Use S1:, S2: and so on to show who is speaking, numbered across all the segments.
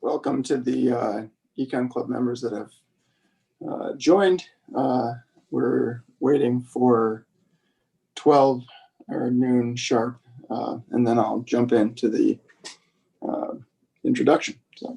S1: welcome to the Econ Club members that have joined. We're waiting for 12 or noon sharp, and then I'll jump into the introduction. So.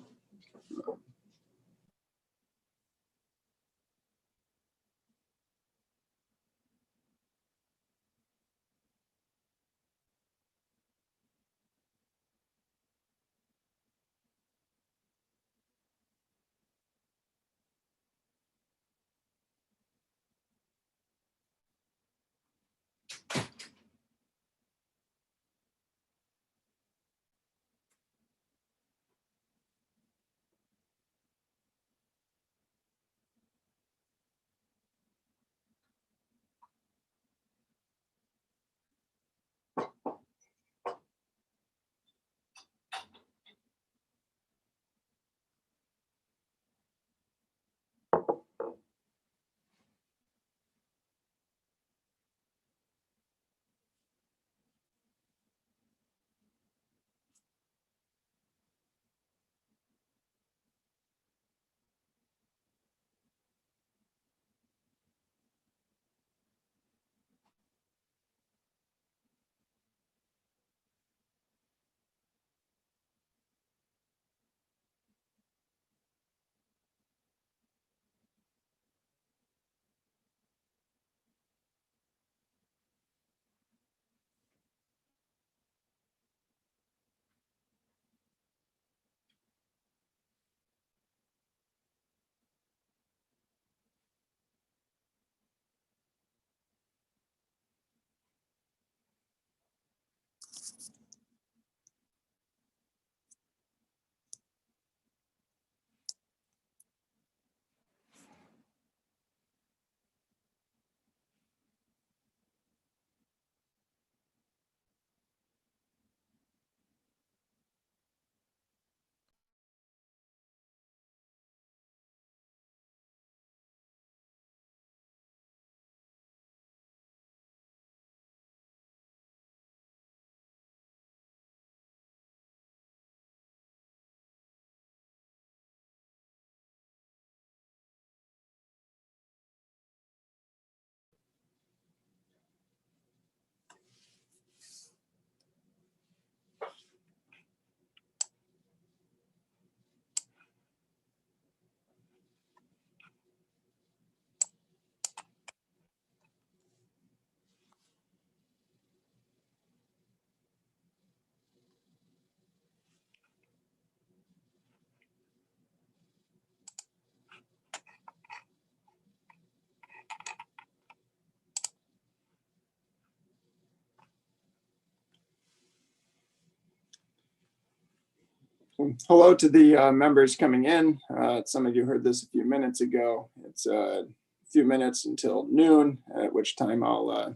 S1: Hello to the members coming in. Some of you heard this a few minutes ago. It's a few minutes until noon, at which time I'll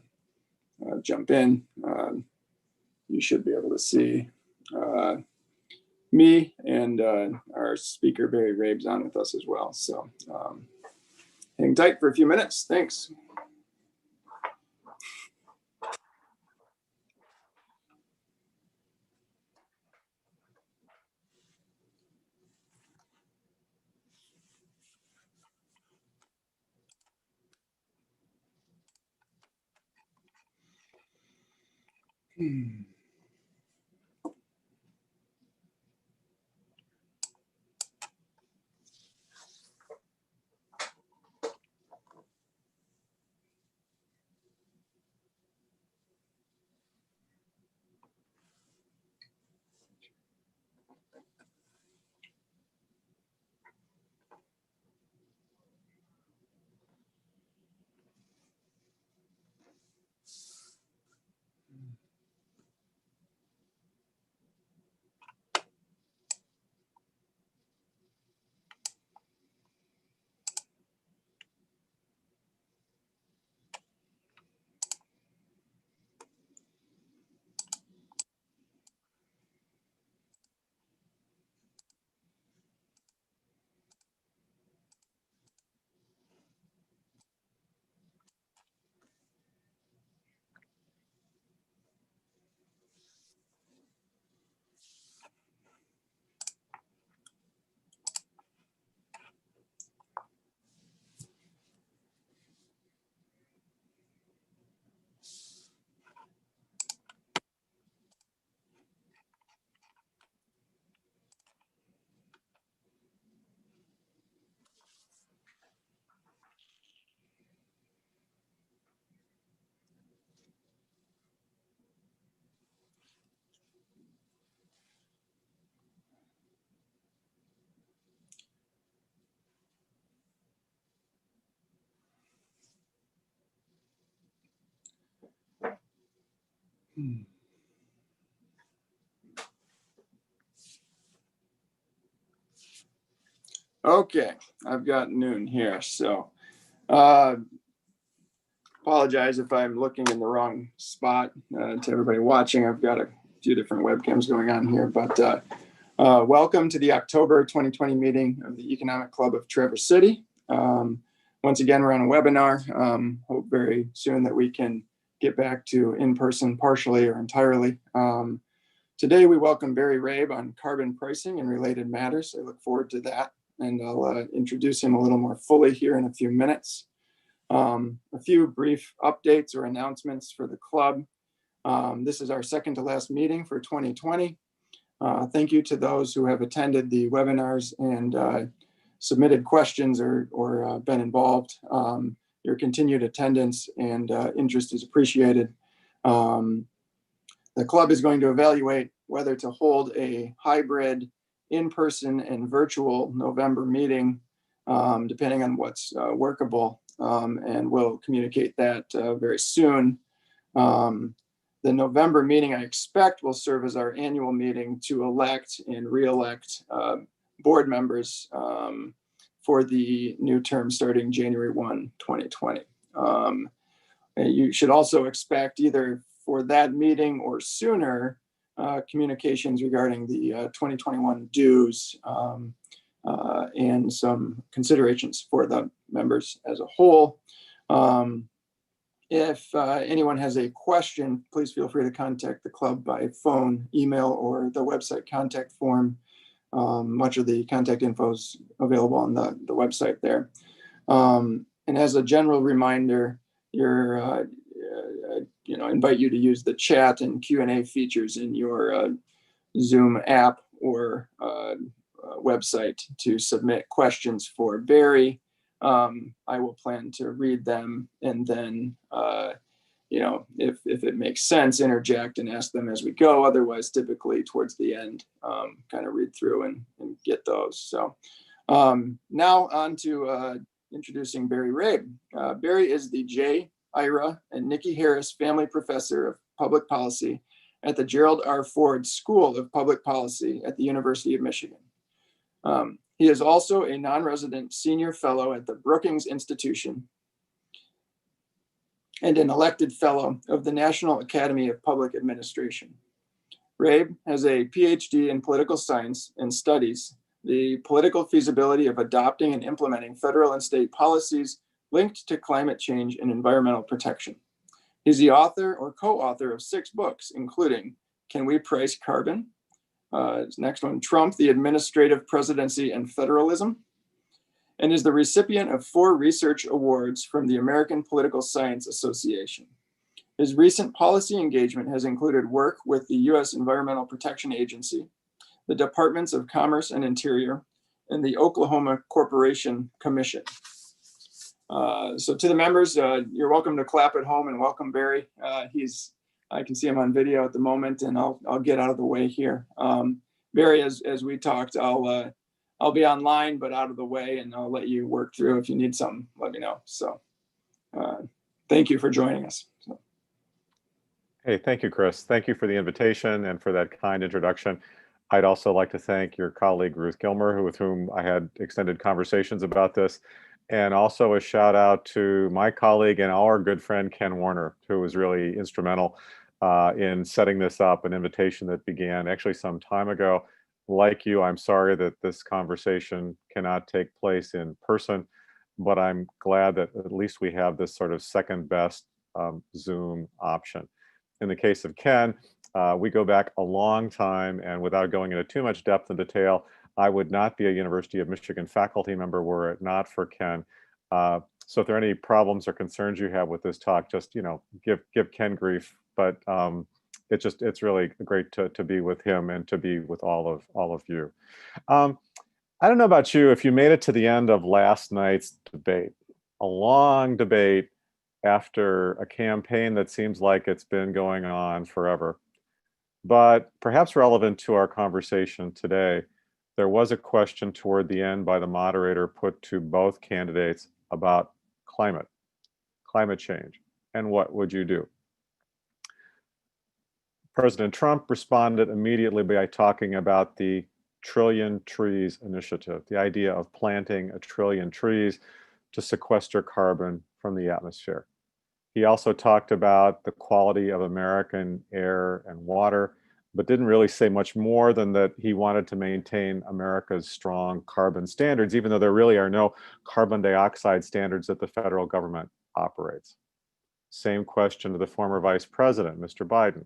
S1: jump in. You should be able to see me, and our speaker, Barry Rabe's on with us as well. So hang tight for a few minutes. Thanks. Okay, I've got noon here, so apologize if I'm looking in the wrong spot. To everybody watching, I've got a few different webcams going on here, but welcome to the October 2020 meeting of the Economic Club of Traverse City. Once again, we're on a webinar. Hope very soon that we can get back to in-person partially or entirely. Today, we welcome Barry Rabe on carbon pricing and related matters. I look forward to that, and I'll introduce him a little more fully here in a few minutes. A few brief updates or announcements for the club. This is our second to last meeting for 2020. Thank you to those who have attended the webinars and submitted questions or been involved. Your continued attendance and interest is appreciated. The club is going to evaluate whether to hold a hybrid in-person and virtual November meeting, depending on what's workable, and we'll communicate that very soon. The November meeting, I expect, will serve as our annual meeting to elect and re-elect board members for the new term starting January 1, 2020. You should also expect either for that meeting or sooner communications regarding the 2021 dues and some considerations for the members as a whole. If anyone has a question, please feel free to contact the club by phone, email, or the website contact form. Much of the contact info is available on the website there. And as a general reminder, invite you to use the chat and Q&A features in your Zoom app or website to submit questions for Barry. I will plan to read them and then, if it makes sense, interject and ask them as we go. Otherwise, typically towards the end, kind of read through and get those. So now on to introducing Barry Rabe. Barry is the J. Ira and Nicki Harris Family Professor of Public Policy at the Gerald R. Ford School of Public Policy at the University of Michigan. He is also a non-resident senior fellow at the Brookings Institution and an elected fellow of the National Academy of Public Administration. Rabe has a PhD in political science and studies the political feasibility of adopting and implementing federal and state policies linked to climate change and environmental protection. He's the author or co-author of 6 books, including Can We Price Carbon? Next one, Trump, the Administrative Presidency and Federalism, and is the recipient of 4 research awards from the American Political Science Association. His recent policy engagement has included work with the U.S. Environmental Protection Agency, the Departments of Commerce and Interior, and the Oklahoma Corporation Commission. So to the members, you're welcome to clap at home and welcome Barry. I can see him on video at the moment, and I'll get out of the way here. Barry, as we talked, I'll be online, but out of the way, and I'll let you work through. If you need something, let me know. So thank you for joining us. So.
S2: Hey, thank you, Chris. Thank you for the invitation and for that kind introduction. I'd also like to thank your colleague, Ruth Gilmer, with whom I had extended conversations about this. And also a shout out to my colleague and our good friend, Ken Warner, who was really instrumental in setting this up, an invitation that began actually some time ago. Like you, I'm sorry that this conversation cannot take place in person, but I'm glad that at least we have this sort of second best Zoom option. In the case of Ken, we go back a long time, and without going into too much depth and detail, I would not be a University of Michigan faculty member were it not for Ken. So if there are any problems or concerns you have with this talk, just give Ken grief. But it's really great to be with him and to be with all of you. I don't know about you, if you made it to the end of last night's debate, a long debate after a campaign that seems like it's been going on forever, but perhaps relevant to our conversation today. There was a question toward the end by the moderator put to both candidates about climate change, and what would you do? President Trump responded immediately by talking about the Trillion Trees Initiative, the idea of planting 1 trillion trees to sequester carbon from the atmosphere. He also talked about the quality of American air and water, but didn't really say much more than that he wanted to maintain America's strong carbon standards, even though there really are no carbon dioxide standards that the federal government operates. Same question to the former vice president, Mr. Biden.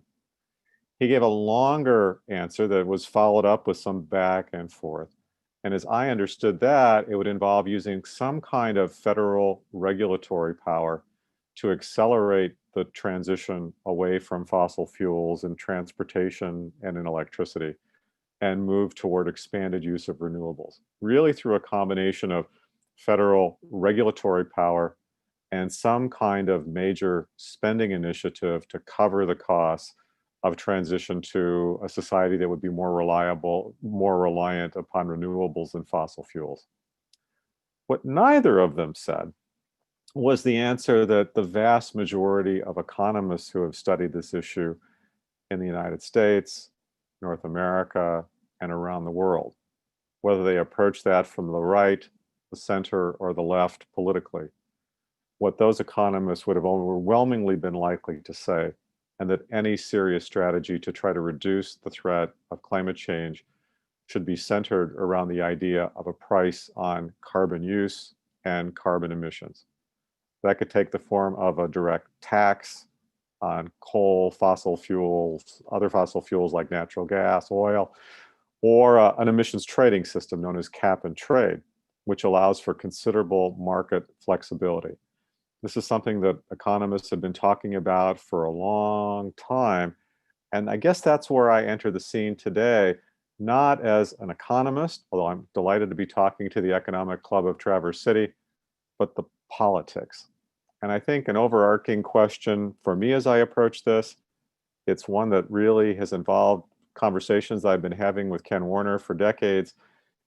S2: He gave a longer answer that was followed up with some back and forth. And as I understood that, it would involve using some kind of federal regulatory power to accelerate the transition away from fossil fuels in transportation and in electricity, and move toward expanded use of renewables, really through a combination of federal regulatory power and some kind of major spending initiative to cover the costs of transition to a society that would be more reliable, more reliant upon renewables than fossil fuels. What neither of them said was the answer that the vast majority of economists who have studied this issue in the United States, North America, and around the world, whether they approach that from the right, the center, or the left politically, what those economists would have overwhelmingly been likely to say, and that any serious strategy to try to reduce the threat of climate change should be centered around the idea of a price on carbon use and carbon emissions. That could take the form of a direct tax on coal, fossil fuels, other fossil fuels like natural gas, oil, or an emissions trading system known as cap and trade, which allows for considerable market flexibility. This is something that economists have been talking about for a long time. And I guess that's where I enter the scene today, not as an economist, although I'm delighted to be talking to the Economic Club of Traverse City, but the politics. And I think an overarching question for me as I approach this, it's one that really has involved conversations I've been having with Ken Warner for decades,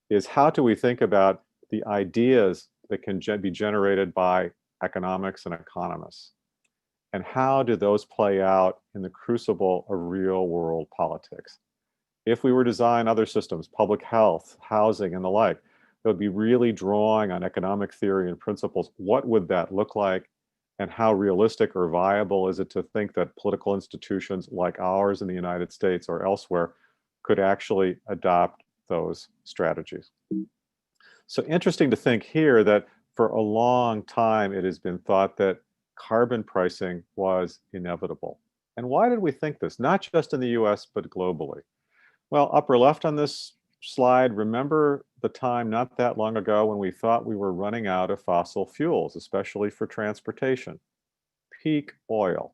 S2: is how do we think about the ideas that can be generated by economics and economists? And how do those play out in the crucible of real world politics? If we were to design other systems, public health, housing, and the like, that would be really drawing on economic theory and principles, what would that look like? And how realistic or viable is it to think that political institutions like ours in the United States or elsewhere could actually adopt those strategies? So interesting to think here that for a long time, it has been thought that carbon pricing was inevitable. And why did we think this? Not just in the US, but globally. Well, upper left on this slide, remember the time not that long ago when we thought we were running out of fossil fuels, especially for transportation. Peak oil,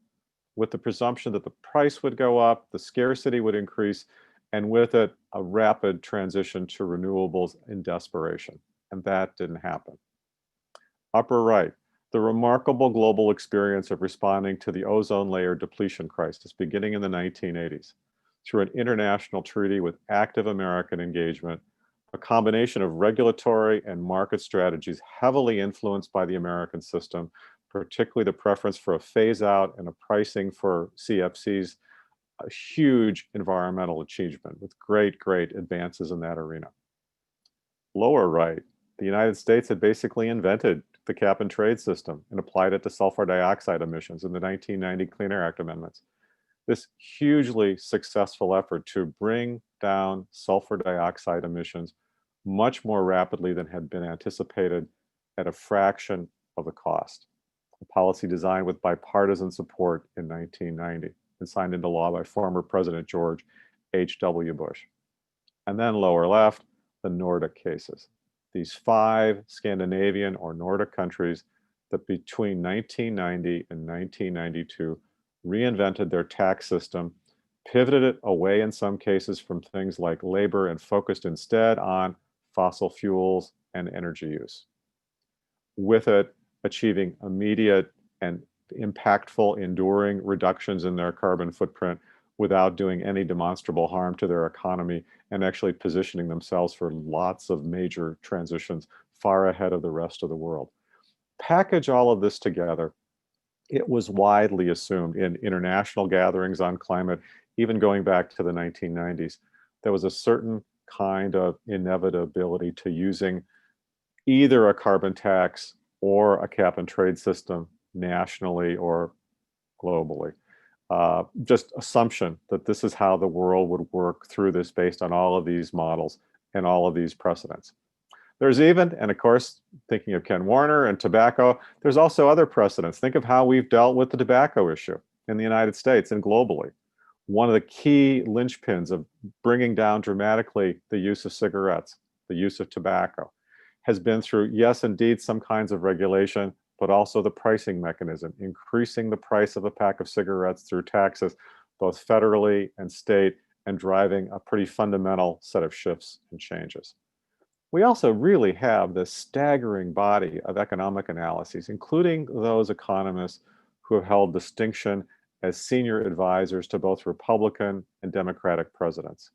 S2: with the presumption that the price would go up, the scarcity would increase, and with it, a rapid transition to renewables in desperation. And that didn't happen. Upper right, the remarkable global experience of responding to the ozone layer depletion crisis beginning in the 1980s through an international treaty with active American engagement, a combination of regulatory and market strategies heavily influenced by the American system, particularly the preference for a phase out and a pricing for CFCs, a huge environmental achievement with great, great advances in that arena. Lower right, the United States had basically invented the cap and trade system and applied it to sulfur dioxide emissions in the 1990 Clean Air Act amendments. This hugely successful effort to bring down sulfur dioxide emissions much more rapidly than had been anticipated at a fraction of the cost. A policy designed with bipartisan support in 1990 and signed into law by former President George H.W. Bush. And then lower left, the Nordic cases. These 5 Scandinavian or Nordic countries that between 1990 and 1992 reinvented their tax system, pivoted it away in some cases from things like labor and focused instead on fossil fuels and energy use. With it, achieving immediate and impactful, enduring reductions in their carbon footprint without doing any demonstrable harm to their economy and actually positioning themselves for lots of major transitions far ahead of the rest of the world. Package all of this together, it was widely assumed in international gatherings on climate, even going back to the 1990s, there was a certain kind of inevitability to using either a carbon tax or a cap and trade system nationally or globally. Just assumption that this is how the world would work through this based on all of these models and all of these precedents. There's even, and of course, thinking of Ken Warner and tobacco, there's also other precedents. Think of how we've dealt with the tobacco issue in the United States and globally. One of the key linchpins of bringing down dramatically the use of cigarettes, the use of tobacco, has been through, yes, indeed, some kinds of regulation, but also the pricing mechanism, increasing the price of a pack of cigarettes through taxes, both federally and state, and driving a pretty fundamental set of shifts and changes. We also really have this staggering body of economic analyses, including those economists who have held distinction as senior advisors to both Republican and Democratic presidents.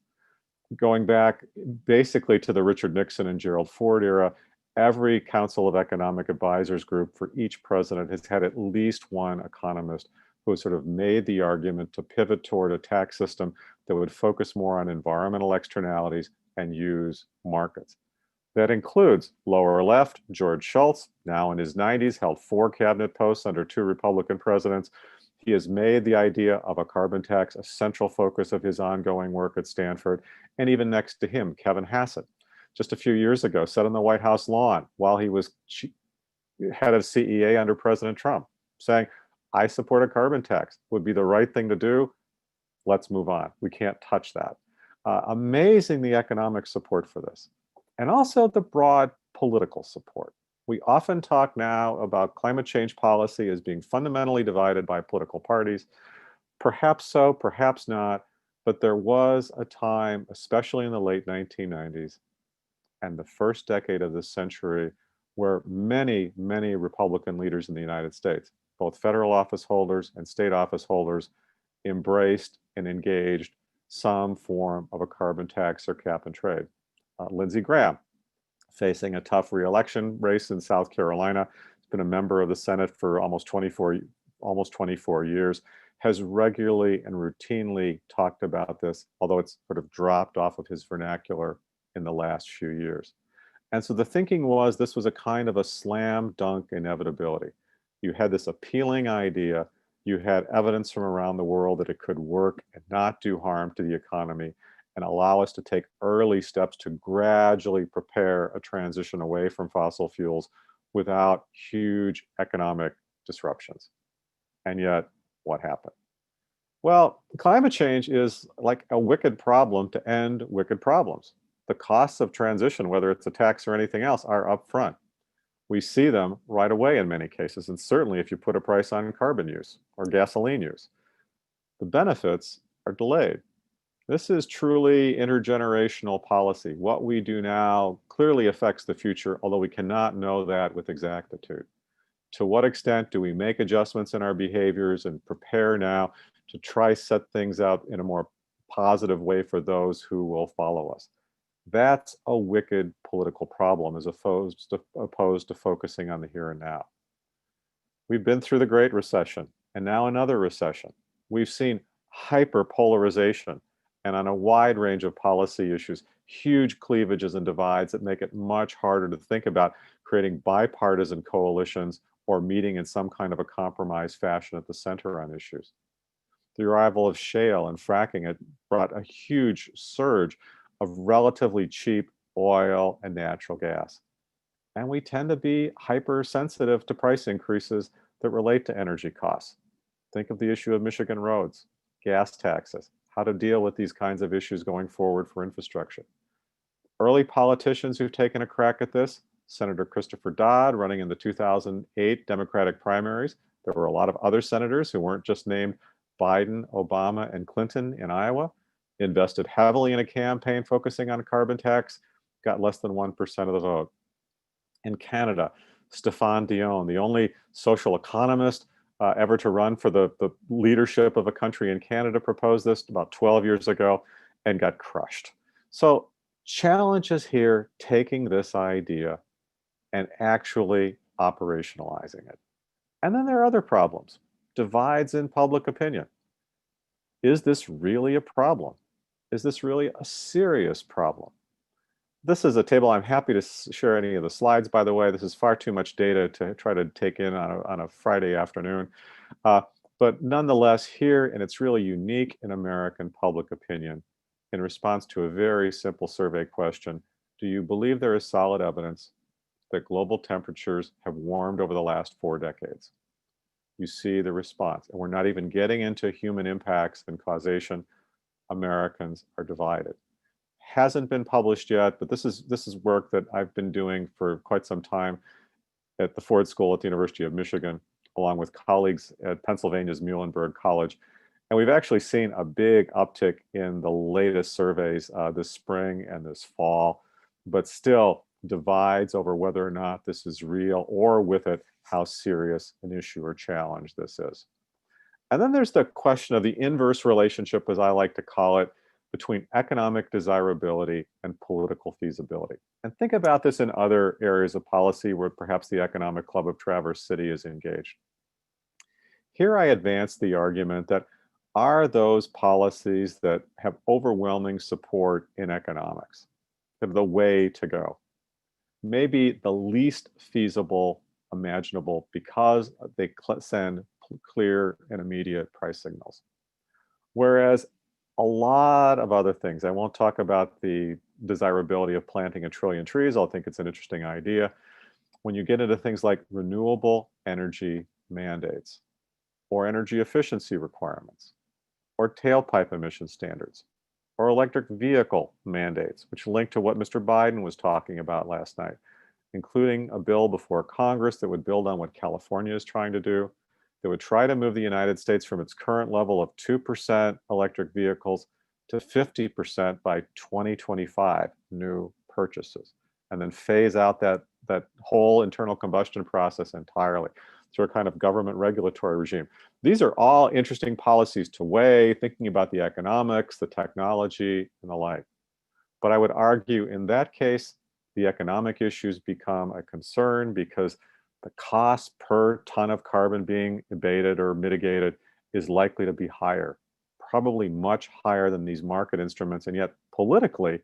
S2: Going back basically to the Richard Nixon and Gerald Ford era, every Council of Economic Advisors group for each president has had at least one economist who has sort of made the argument to pivot toward a tax system that would focus more on environmental externalities and use markets. That includes lower left, George Shultz, now in his 90s, held 4 cabinet posts under 2 Republican presidents. He has made the idea of a carbon tax a central focus of his ongoing work at Stanford. And even next to him, Kevin Hassett, just a few years ago, sat on the White House lawn while he was head of CEA under President Trump, saying, I support a carbon tax, would be the right thing to do. Let's move on. We can't touch that. Amazing the economic support for this. And also the broad political support. We often talk now about climate change policy as being fundamentally divided by political parties. Perhaps so, perhaps not, but there was a time, especially in the late 1990s and the first decade of this century, where many, many Republican leaders in the United States, both federal office holders and state office holders, embraced and engaged some form of a carbon tax or cap and trade. Lindsey Graham, facing a tough re-election race in South Carolina, has been a member of the Senate for almost 24 years, has regularly and routinely talked about this, although it's sort of dropped off of his vernacular in the last few years. And so the thinking was this was a kind of a slam dunk inevitability. You had this appealing idea, you had evidence from around the world that it could work and not do harm to the economy, and allow us to take early steps to gradually prepare a transition away from fossil fuels without huge economic disruptions. And yet, what happened? Well, climate change is like a wicked problem to end wicked problems. The costs of transition, whether it's a tax or anything else, are upfront. We see them right away in many cases, and certainly if you put a price on carbon use or gasoline use. The benefits are delayed. This is truly intergenerational policy. What we do now clearly affects the future, although we cannot know that with exactitude. To what extent do we make adjustments in our behaviors and prepare now to try set things out in a more positive way for those who will follow us? That's a wicked political problem as opposed to focusing on the here and now. We've been through the Great Recession and now another recession. We've seen hyperpolarization and on a wide range of policy issues, huge cleavages and divides that make it much harder to think about creating bipartisan coalitions or meeting in some kind of a compromise fashion at the center on issues. The arrival of shale and fracking had brought a huge surge of relatively cheap oil and natural gas. And we tend to be hypersensitive to price increases that relate to energy costs. Think of the issue of Michigan roads, gas taxes, how to deal with these kinds of issues going forward for infrastructure. Early politicians who've taken a crack at this, Senator Christopher Dodd running in the 2008 Democratic primaries. There were a lot of other senators who weren't just named Biden, Obama, and Clinton in Iowa, invested heavily in a campaign focusing on a carbon tax, got less than 1% of the vote. In Canada, Stéphane Dion, the only social economist ever to run for the leadership of a country in Canada, proposed this about 12 years ago and got crushed. So challenges here, taking this idea and actually operationalizing it. And then there are other problems, divides in public opinion. Is this really a problem? Is this really a serious problem? This is a table. I'm happy to share any of the slides, by the way. This is far too much data to try to take in on a Friday afternoon. But nonetheless, here, and it's really unique in American public opinion, in response to a very simple survey question, do you believe there is solid evidence that global temperatures have warmed over the last 4 decades? You see the response. And we're not even getting into human impacts and causation. Americans are divided. Hasn't been published yet, but this is work that I've been doing for quite some time at the Ford School at the University of Michigan, along with colleagues at Pennsylvania's Muhlenberg College. And we've actually seen a big uptick in the latest surveys this spring and this fall, but still divides over whether or not this is real, or with it, how serious an issue or challenge this is. And then there's the question of the inverse relationship, as I like to call it, between economic desirability and political feasibility. And think about this in other areas of policy where perhaps the Economic Club of Traverse City is engaged. Here I advance the argument that are those policies that have overwhelming support in economics the way to go? Maybe the least feasible imaginable because they send clear and immediate price signals. Whereas a lot of other things, I won't talk about the desirability of planting 1 trillion trees. I think it's an interesting idea. When you get into things like renewable energy mandates, or energy efficiency requirements, or tailpipe emission standards, or electric vehicle mandates, which link to what Mr. Biden was talking about last night, including a bill before Congress that would build on what California is trying to do, that would try to move the United States from its current level of 2% electric vehicles to 50% by 2025 new purchases, and then phase out that whole internal combustion process entirely through a kind of government regulatory regime. These are all interesting policies to weigh, thinking about the economics, the technology, and the like. But I would argue in that case, the economic issues become a concern because the cost per ton of carbon being abated or mitigated is likely to be higher, probably much higher than these market instruments. And yet politically,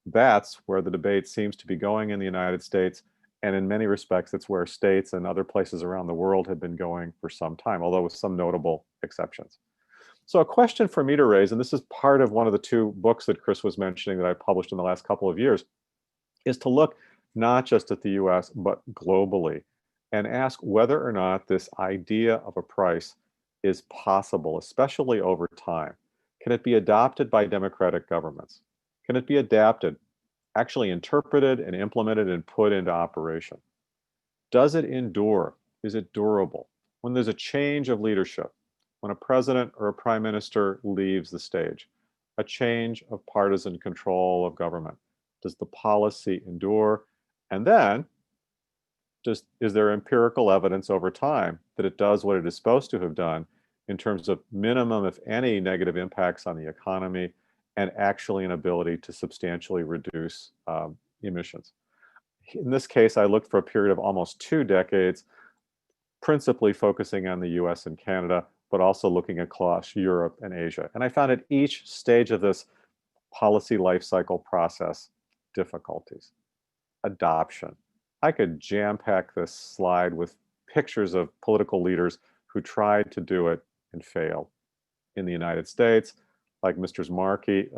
S2: that's where the debate seems to be going in the United States. And in many respects, it's where states and other places around the world have been going for some time, although with some notable exceptions. So a question for me to raise, and this is part of one of the 2 books that Chris was mentioning that I published in the last couple of years, is to look not just at the US, but globally, and ask whether or not this idea of a price is possible, especially over time. Can it be adopted by democratic governments? Can it be adapted, actually interpreted and implemented and put into operation? Does it endure? Is it durable? When there's a change of leadership, when a president or a prime minister leaves the stage, a change of partisan control of government, does the policy endure? And then, is there empirical evidence over time that it does what it is supposed to have done in terms of minimum, if any, negative impacts on the economy, and actually an ability to substantially reduce emissions? In this case, I looked for a period of almost 2 decades, principally focusing on the US and Canada, but also looking across Europe and Asia. And I found at each stage of this policy life cycle process, difficulties. Adoption. I could jam-pack this slide with pictures of political leaders who tried to do it and failed. In the United States, like legislators Markey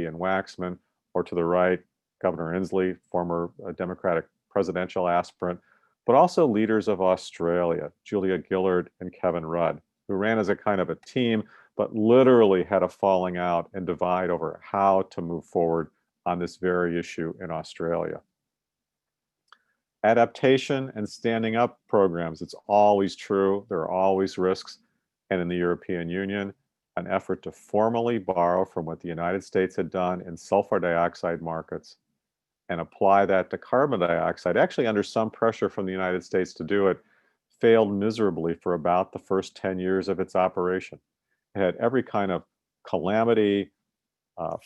S2: and Waxman, or to the right, Governor Inslee, former Democratic presidential aspirant, but also leaders of Australia, Julia Gillard and Kevin Rudd, who ran as a kind of a team, but literally had a falling out and divide over how to move forward on this very issue in Australia. Adaptation and standing up programs, it's always true, there are always risks. And in the European Union, an effort to formally borrow from what the United States had done in sulfur dioxide markets and apply that to carbon dioxide, actually under some pressure from the United States to do it, failed miserably for about the first 10 years of its operation. It had every kind of calamity,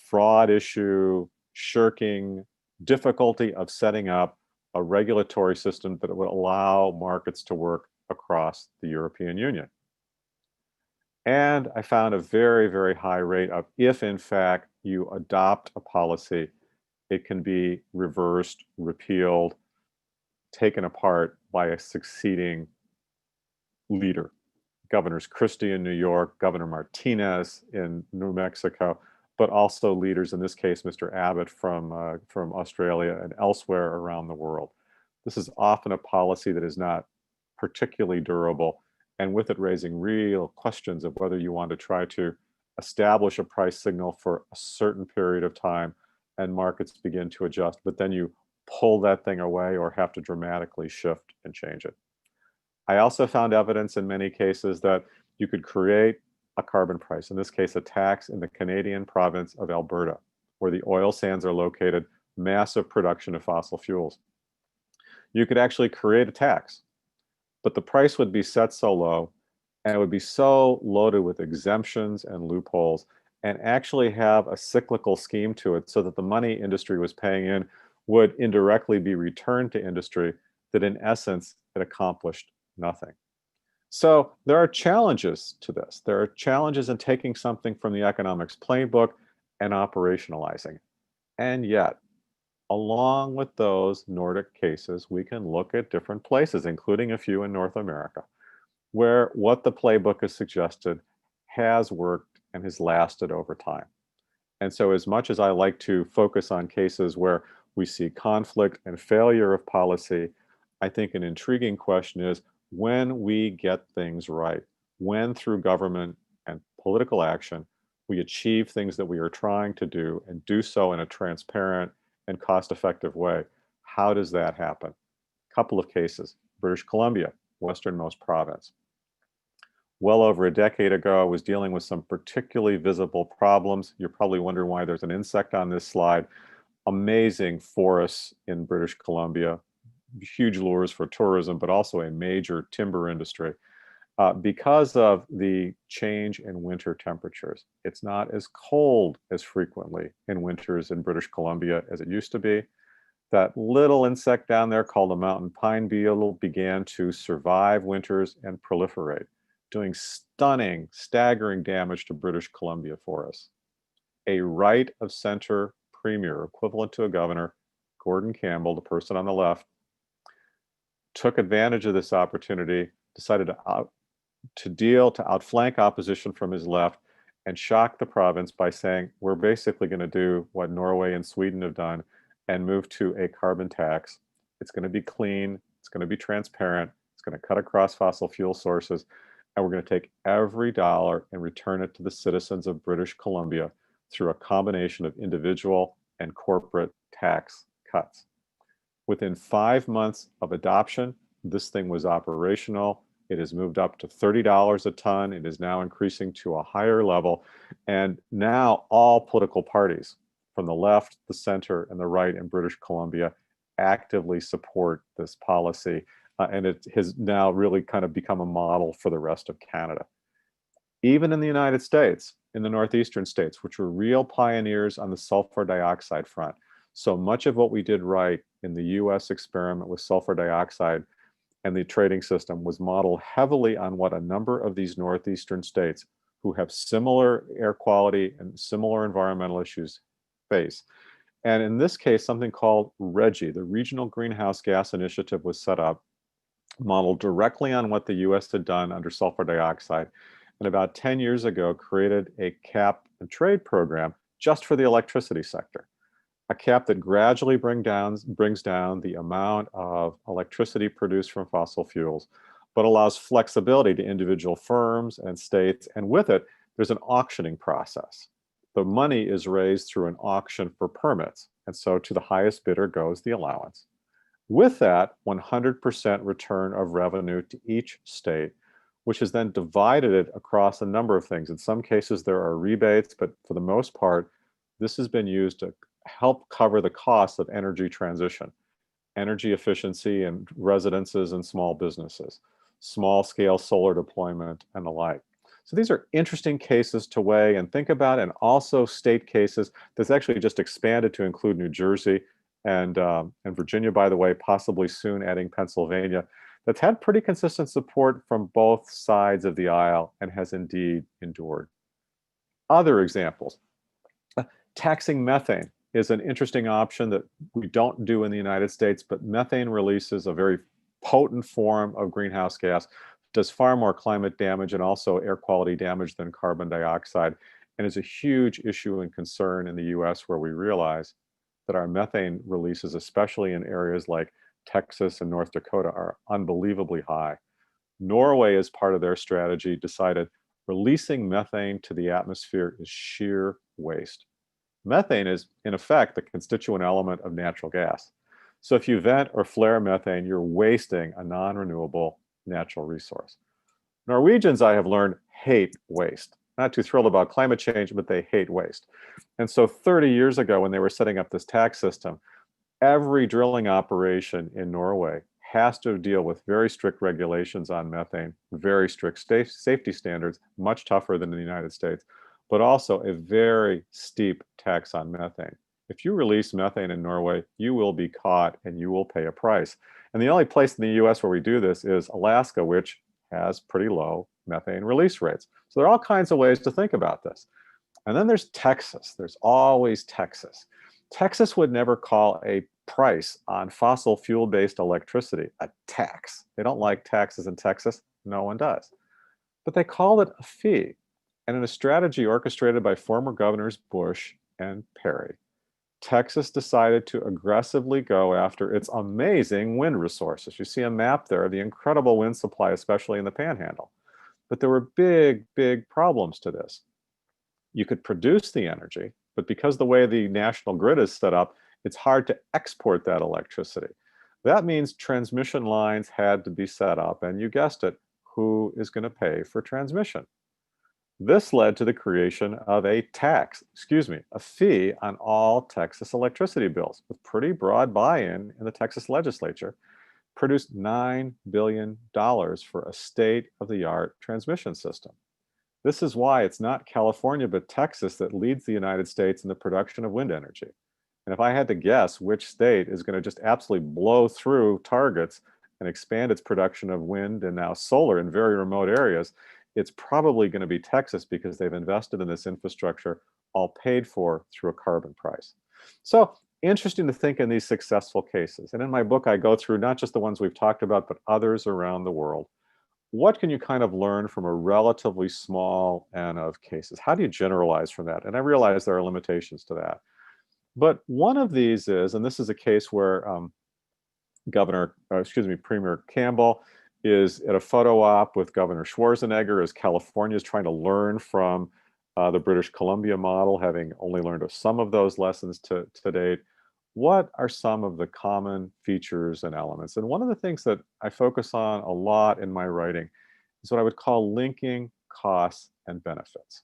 S2: fraud issue, shirking, difficulty of setting up a regulatory system that would allow markets to work across the European Union. And I found a very, very high rate of, if in fact you adopt a policy, it can be reversed, repealed, taken apart by a succeeding leader. Governors Christie in New York, Governor Martinez in New Mexico, but also leaders, in this case, Mr. Abbott from Australia and elsewhere around the world. This is often a policy that is not particularly durable, and with it raising real questions of whether you want to try to establish a price signal for a certain period of time and markets begin to adjust, but then you pull that thing away or have to dramatically shift and change it. I also found evidence in many cases that you could create a carbon price, in this case, a tax in the Canadian province of Alberta, where the oil sands are located, massive production of fossil fuels. You could actually create a tax, but the price would be set so low and it would be so loaded with exemptions and loopholes and actually have a cyclical scheme to it so that the money industry was paying in would indirectly be returned to industry, that in essence, it accomplished nothing. So there are challenges to this. There are challenges in taking something from the economics playbook and operationalizing. And yet, along with those Nordic cases, we can look at different places, including a few in North America, where what the playbook has suggested has worked and has lasted over time. And so as much as I like to focus on cases where we see conflict and failure of policy, I think an intriguing question is, when we get things right, when through government and political action, we achieve things that we are trying to do and do so in a transparent and cost-effective way, how does that happen? Couple of cases. British Columbia, westernmost province. Well over a decade ago, I was dealing with some particularly visible problems. You're probably wondering why there's an insect on this slide. Amazing forests in British Columbia, huge lures for tourism, but also a major timber industry. Because of the change in winter temperatures, it's not as cold as frequently in winters in British Columbia as it used to be. That little insect down there called the mountain pine beetle began to survive winters and proliferate, doing stunning, staggering damage to British Columbia forests. A right of center premier, equivalent to a governor, Gordon Campbell, the person on the left, took advantage of this opportunity, decided to outflank opposition from his left and shock the province by saying, we're basically going to do what Norway and Sweden have done and move to a carbon tax. It's going to be clean, it's going to be transparent, it's going to cut across fossil fuel sources, and we're going to take every dollar and return it to the citizens of British Columbia through a combination of individual and corporate tax cuts. Within 5 months of adoption, this thing was operational. It has moved up to $30 a ton. It is now increasing to a higher level. And now all political parties from the left, the center, and the right in British Columbia actively support this policy. And it has now really kind of become a model for the rest of Canada. Even in the United States, in the northeastern states, which were real pioneers on the sulfur dioxide front. So much of what we did right in the US experiment with sulfur dioxide and the trading system was modeled heavily on what a number of these northeastern states who have similar air quality and similar environmental issues face. And in this case, something called RGGI, the Regional Greenhouse Gas Initiative, was set up, modeled directly on what the US had done under sulfur dioxide, and about 10 years ago created a cap and trade program just for the electricity sector. A cap that gradually brings down the amount of electricity produced from fossil fuels, but allows flexibility to individual firms and states. And with it, there's an auctioning process. The money is raised through an auction for permits. And so to the highest bidder goes the allowance. With that, 100% return of revenue to each state, which is then divided across a number of things. In some cases, there are rebates, but for the most part, this has been used to help cover the costs of energy transition, energy efficiency in residences and small businesses, small scale solar deployment and the like. So these are interesting cases to weigh and think about, and also state cases that's actually just expanded to include New Jersey and Virginia, by the way, possibly soon adding Pennsylvania, that's had pretty consistent support from both sides of the aisle and has indeed endured. Other examples, taxing methane is an interesting option that we don't do in the United States, but methane releases a very potent form of greenhouse gas, does far more climate damage and also air quality damage than carbon dioxide, and is a huge issue and concern in the US, where we realize that our methane releases, especially in areas like Texas and North Dakota, are unbelievably high. Norway, as part of their strategy, decided releasing methane to the atmosphere is sheer waste. Methane is, in effect, the constituent element of natural gas. So if you vent or flare methane, you're wasting a non-renewable natural resource. Norwegians, I have learned, hate waste. Not too thrilled about climate change, but they hate waste. And so 30 years ago, when they were setting up this tax system, every drilling operation in Norway has to deal with very strict regulations on methane, very strict safety standards, much tougher than in the United States, but also a very steep tax on methane. If you release methane in Norway, you will be caught and you will pay a price. And the only place in the US where we do this is Alaska, which has pretty low methane release rates. So there are all kinds of ways to think about this. And then there's Texas. There's always Texas. Texas would never call a price on fossil fuel-based electricity a tax. They don't like taxes in Texas. No one does. But they call it a fee. And in a strategy orchestrated by former governors Bush and Perry, Texas decided to aggressively go after its amazing wind resources. You see a map there of the incredible wind supply, especially in the Panhandle. But there were big, big problems to this. You could produce the energy, but because the way the national grid is set up, it's hard to export that electricity. That means transmission lines had to be set up, and you guessed it, who is going to pay for transmission? This led to the creation of a fee on all Texas electricity bills, with pretty broad buy-in in the Texas legislature, produced $9 billion for a state-of-the-art transmission system. This is why it's not California, but Texas that leads the United States in the production of wind energy. And if I had to guess which state is going to just absolutely blow through targets and expand its production of wind and now solar in very remote areas, it's probably going to be Texas, because they've invested in this infrastructure, all paid for through a carbon price. So interesting to think in these successful cases. And in my book, I go through not just the ones we've talked about, but others around the world. What can you kind of learn from a relatively small N of cases? How do you generalize from that? And I realize there are limitations to that. But one of these is, and this is a case where Premier Campbell is at a photo op with Governor Schwarzenegger as California is trying to learn from the British Columbia model, having only learned of some of those lessons to date. What are some of the common features and elements? And one of the things that I focus on a lot in my writing is what I would call linking costs and benefits.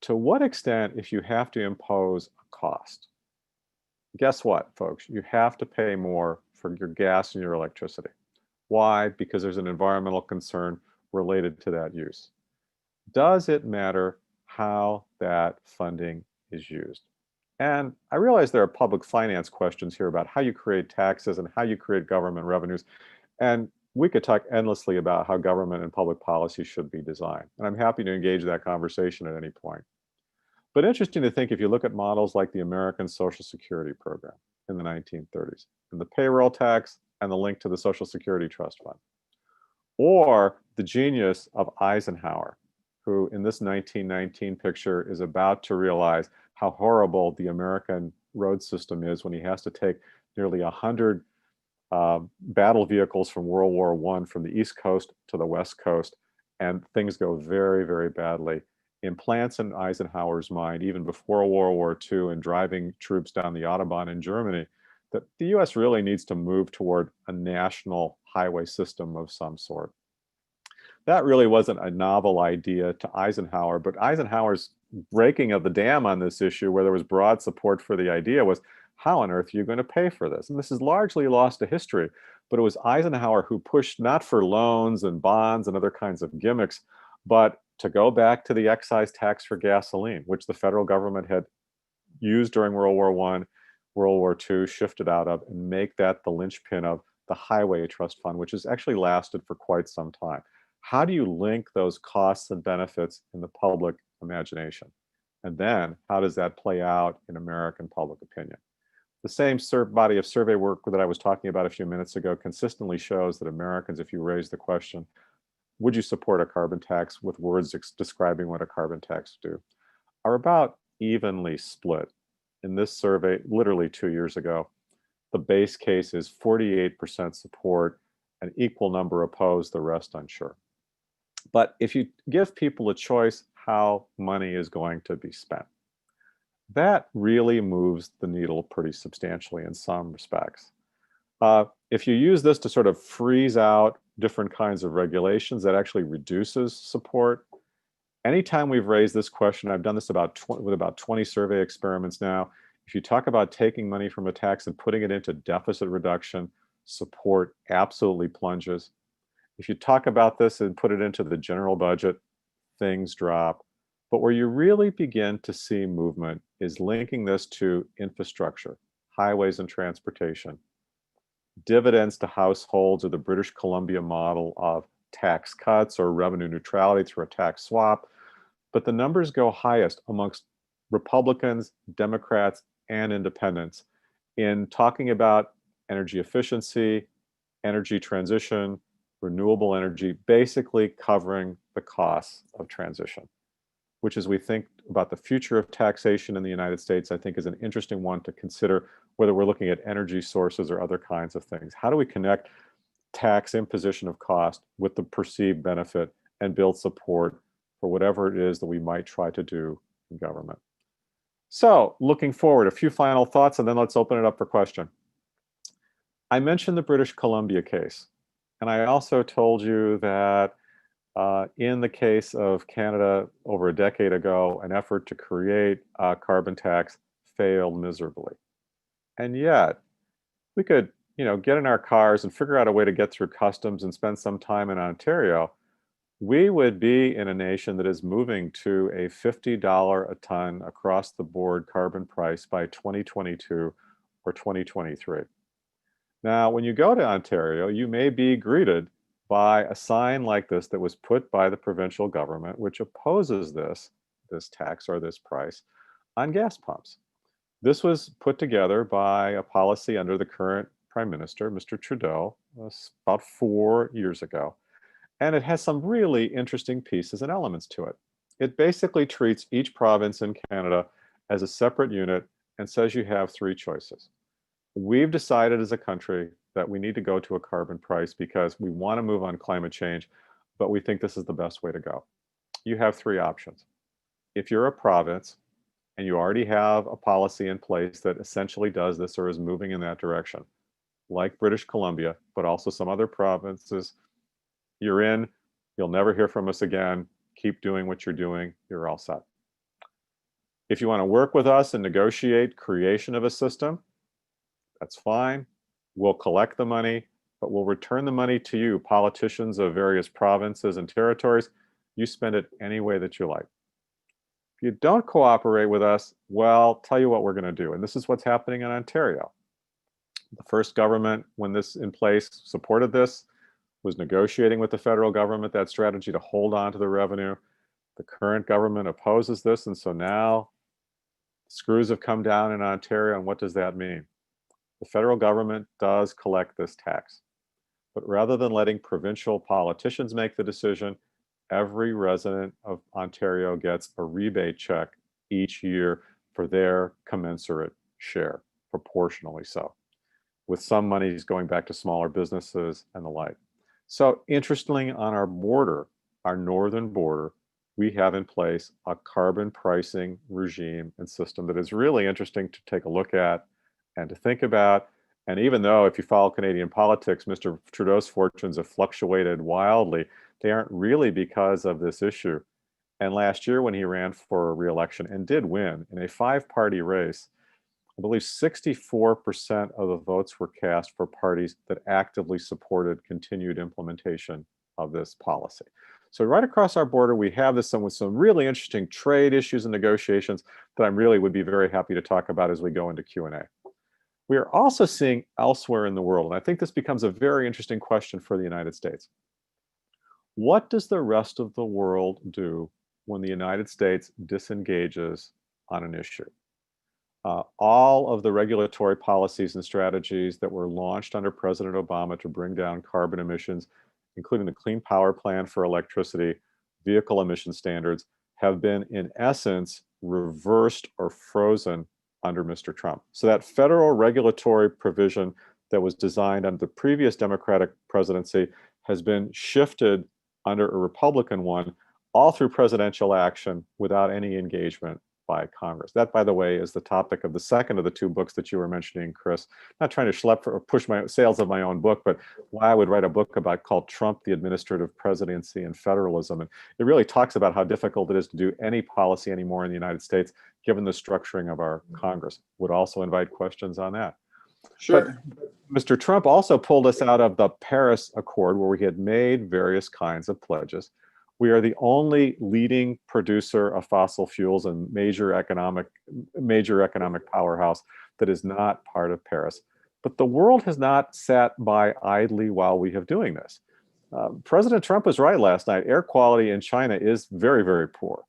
S2: To what extent, if you have to impose a cost, guess what, folks? You have to pay more for your gas and your electricity. Why? Because there's an environmental concern related to that use. Does it matter how that funding is used? And I realize there are public finance questions here about how you create taxes and how you create government revenues. And we could talk endlessly about how government and public policy should be designed. And I'm happy to engage that conversation at any point. But interesting to think, if you look at models like the American Social Security Program in the 1930s, and the payroll tax and the link to the Social Security Trust Fund, or the genius of Eisenhower, who in this 1919 picture is about to realize how horrible the American road system is when he has to take nearly 100 battle vehicles from World War I from the East Coast to the West Coast, and things go very, very badly. Implants in Eisenhower's mind, even before World War II and driving troops down the Autobahn in Germany, that the US really needs to move toward a national highway system of some sort. That really wasn't a novel idea to Eisenhower, but Eisenhower's breaking of the dam on this issue, where there was broad support for the idea, was how on earth are you going to pay for this? And this is largely lost to history, but it was Eisenhower who pushed not for loans and bonds and other kinds of gimmicks, but to go back to the excise tax for gasoline, which the federal government had used during World War I, World War II, shifted out of, and make that the linchpin of the highway trust fund, which has actually lasted for quite some time. How do you link those costs and benefits in the public imagination? And then how does that play out in American public opinion? The same body of survey work that I was talking about a few minutes ago consistently shows that Americans, if you raise the question, would you support a carbon tax, with words describing what a carbon tax would do, are about evenly split. In this survey, literally 2 years ago, the base case is 48% support, an equal number opposed, the rest unsure. But if you give people a choice how money is going to be spent, that really moves the needle pretty substantially in some respects. If you use this to sort of freeze out different kinds of regulations, that actually reduces support. Anytime we've raised this question, I've done this with about 20 survey experiments now. If you talk about taking money from a tax and putting it into deficit reduction, support absolutely plunges. If you talk about this and put it into the general budget, things drop. But where you really begin to see movement is linking this to infrastructure, highways and transportation, dividends to households, or the British Columbia model of tax cuts or revenue neutrality through a tax swap. But the numbers go highest amongst Republicans, Democrats, and independents in talking about energy efficiency, energy transition, renewable energy, basically covering the costs of transition, which, as we think about the future of taxation in the United States, I think is an interesting one to consider, whether we're looking at energy sources or other kinds of things. How do we connect tax imposition of cost with the perceived benefit and build support for whatever it is that we might try to do in government? So, looking forward, a few final thoughts, and then let's open it up for question. I mentioned the British Columbia case, and I also told you that in the case of Canada over a decade ago, an effort to create a carbon tax failed miserably. And yet, we could, get in our cars and figure out a way to get through customs and spend some time in Ontario, we would be in a nation that is moving to a $50 a ton across the board carbon price by 2022 or 2023. Now, when you go to Ontario, you may be greeted by a sign like this that was put by the provincial government, which opposes this tax or this price on gas pumps. This was put together by a policy under the current Prime Minister, Mr. Trudeau, about 4 years ago. And it has some really interesting pieces and elements to it. It basically treats each province in Canada as a separate unit and says you have 3 choices. We've decided as a country that we need to go to a carbon price because we want to move on climate change, but we think this is the best way to go. You have 3 options. If you're a province and you already have a policy in place that essentially does this or is moving in that direction, like British Columbia, but also some other provinces, you're in, you'll never hear from us again, keep doing what you're doing, you're all set. If you want to work with us and negotiate creation of a system, that's fine. We'll collect the money, but we'll return the money to you, politicians of various provinces and territories. You spend it any way that you like. If you don't cooperate with us, well, tell you what we're going to do. And this is what's happening in Ontario. The first government, when this in place, supported this, was negotiating with the federal government that strategy to hold on to the revenue. The current government opposes this, and so now screws have come down in Ontario, and what does that mean? The federal government does collect this tax, but rather than letting provincial politicians make the decision, every resident of Ontario gets a rebate check each year for their commensurate share, proportionally so, with some monies going back to smaller businesses and the like. So interestingly, on our border, our northern border, we have in place a carbon pricing regime and system that is really interesting to take a look at and to think about. And even though if you follow Canadian politics, Mr. Trudeau's fortunes have fluctuated wildly, they aren't really because of this issue. And last year when he ran for re-election and did win in a 5-party race, I believe 64% of the votes were cast for parties that actively supported continued implementation of this policy. So right across our border, we have this with some really interesting trade issues and negotiations that I really would be very happy to talk about as we go into Q&A. We are also seeing elsewhere in the world, and I think this becomes a very interesting question for the United States. What does the rest of the world do when the United States disengages on an issue? All of the regulatory policies and strategies that were launched under President Obama to bring down carbon emissions, including the Clean Power Plan for electricity, vehicle emission standards, have been in essence reversed or frozen under Mr. Trump. So that federal regulatory provision that was designed under the previous Democratic presidency has been shifted under a Republican one, all through presidential action without any engagement by Congress. That, by the way, is the topic of the second of the two books that you were mentioning, Chris. Not trying to schlep or push my sales of my own book, but why I would write a book about called Trump, the Administrative Presidency and Federalism. And it really talks about how difficult it is to do any policy anymore in the United States, given the structuring of our Congress. Would also invite questions on that.
S1: Sure.
S2: But Mr. Trump also pulled us out of the Paris Accord, where we had made various kinds of pledges. We are the only leading producer of fossil fuels and major economic powerhouse that is not part of Paris. But the world has not sat by idly while we have doing this. President Trump was right last night. Air quality in China is very, very poor.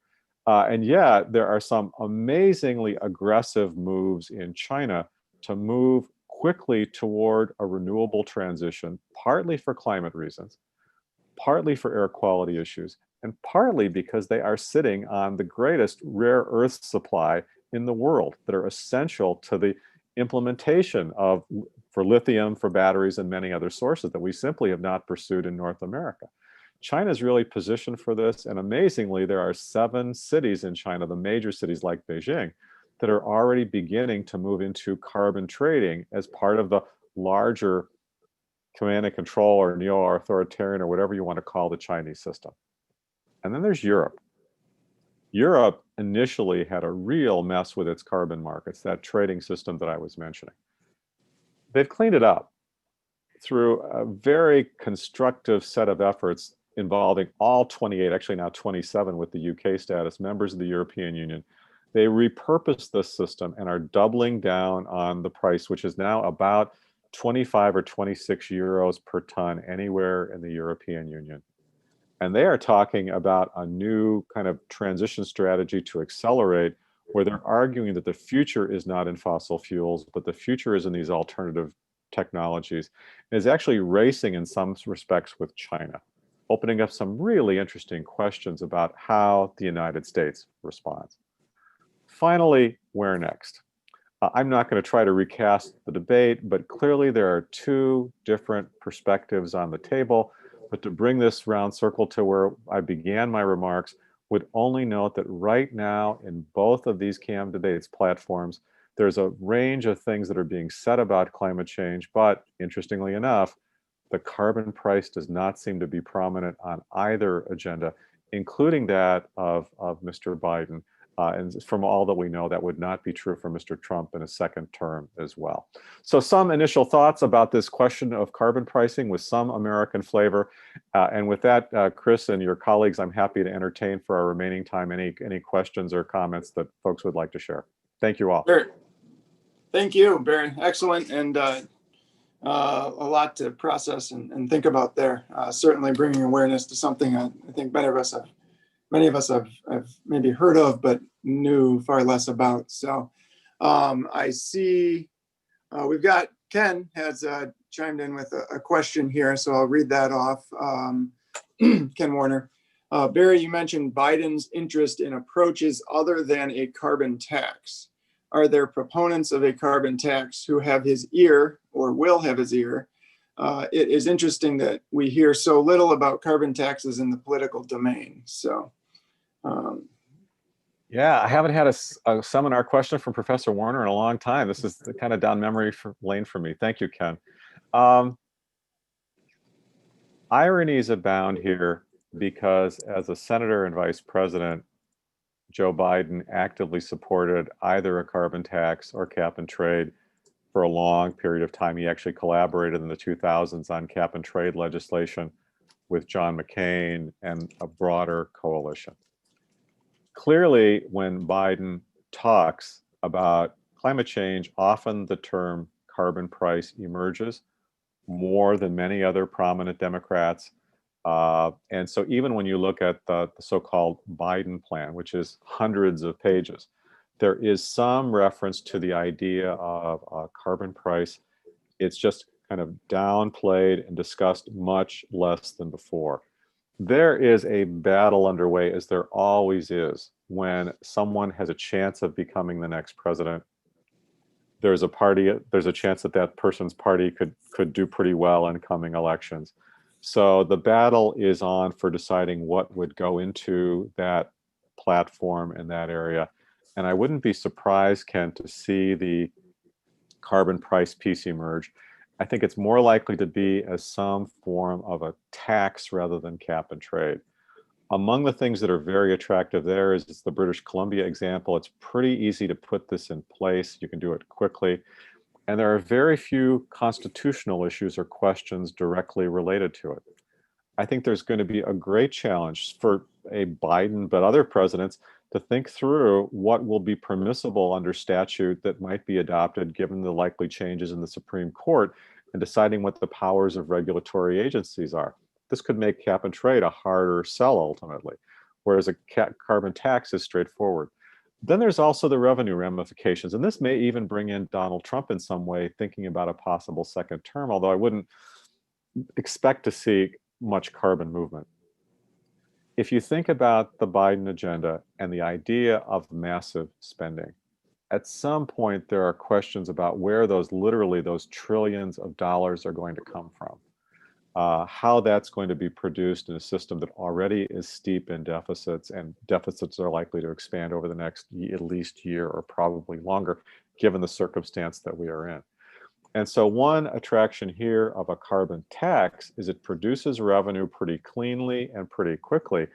S2: And yet there are some amazingly aggressive moves in China to move quickly toward a renewable transition, partly for climate reasons, partly for air quality issues, and partly because they are sitting on the greatest rare earth supply in the world that are essential to the implementation of, for lithium, for batteries, and many other sources that we simply have not pursued in North America. China is really positioned for this, and amazingly, there are 7 cities in China, the major cities like Beijing, that are already beginning to move into carbon trading as part of the larger command and control or neo-authoritarian or whatever you want to call the Chinese system. And then there's Europe. Europe initially had a real mess with its carbon markets, that trading system that I was mentioning. They've cleaned it up through a very constructive set of efforts involving all 28, actually now 27 with the UK status, members of the European Union. They repurposed this system and are doubling down on the price, which is now about 25 or 26 euros per ton anywhere in the European Union. And they are talking about a new kind of transition strategy to accelerate, where they're arguing that the future is not in fossil fuels, but the future is in these alternative technologies, and is actually racing in some respects with China, opening up some really interesting questions about how the United States responds. Finally, where next? I'm not going to try to recast the debate, but clearly there are 2 different perspectives on the table. But to bring this round circle to where I began my remarks, would only note that right now in both of these candidates' platforms, there's a range of things that are being said about climate change, but interestingly enough, the carbon price does not seem to be prominent on either agenda, including that of Mr. Biden. And from all that we know, that would not be true for Mr. Trump in a second term as well. So some initial thoughts about this question of carbon pricing with some American flavor. And with that, Chris and your colleagues, I'm happy to entertain for our remaining time any questions or comments that folks would like to share. Thank you all.
S1: Sure. Thank you, Barry. Excellent, and a lot to process and think about there. Certainly bringing awareness to something I think many of us have maybe heard of, but knew far less about. So I see we've got Ken has chimed in with a question here, so I'll read that off. Ken Warner. Barry, you mentioned Biden's interest in approaches other than a carbon tax. Are there proponents of a carbon tax who have his ear or will have his ear? It is interesting that we hear so little about carbon taxes in the political domain. So,
S2: yeah, I haven't had a seminar question from Professor Warner in a long time. This is kind of down memory lane for me. Thank you, Ken. Ironies abound here because as a senator and vice president, Joe Biden actively supported either a carbon tax or cap and trade for a long period of time. He actually collaborated in the 2000s on cap and trade legislation with John McCain and a broader coalition. Clearly, when Biden talks about climate change, often the term carbon price emerges more than many other prominent Democrats. And so even when you look at the so-called Biden plan, which is hundreds of pages, there is some reference to the idea of a carbon price. It's just kind of downplayed and discussed much less than before. There is a battle underway, as there always is, when someone has a chance of becoming the next president. There's a chance that that person's party could do pretty well in coming elections. So the battle is on for deciding what would go into that platform in that area. And I wouldn't be surprised, Ken, to see the carbon price piece emerge. I think it's more likely to be as some form of a tax rather than cap and trade. Among the things that are very attractive there is the British Columbia example. It's pretty easy to put this in place. You can do it quickly. And there are very few constitutional issues or questions directly related to it. I think there's going to be a great challenge for a Biden, but other presidents, to think through what will be permissible under statute that might be adopted given the likely changes in the Supreme Court, and deciding what the powers of regulatory agencies are. This could make cap and trade a harder sell ultimately, whereas a carbon tax is straightforward. Then there's also the revenue ramifications, and this may even bring in Donald Trump in some way, thinking about a possible second term, although I wouldn't expect to see much carbon movement. If you think about the Biden agenda and the idea of massive spending, at some point there are questions about where those trillions of dollars are going to come from, how that's going to be produced in a system that already is steep in deficits, and deficits are likely to expand over the next at least year or probably longer, given the circumstance that we are in. And so one attraction here of a carbon tax is it produces revenue pretty cleanly and pretty quickly.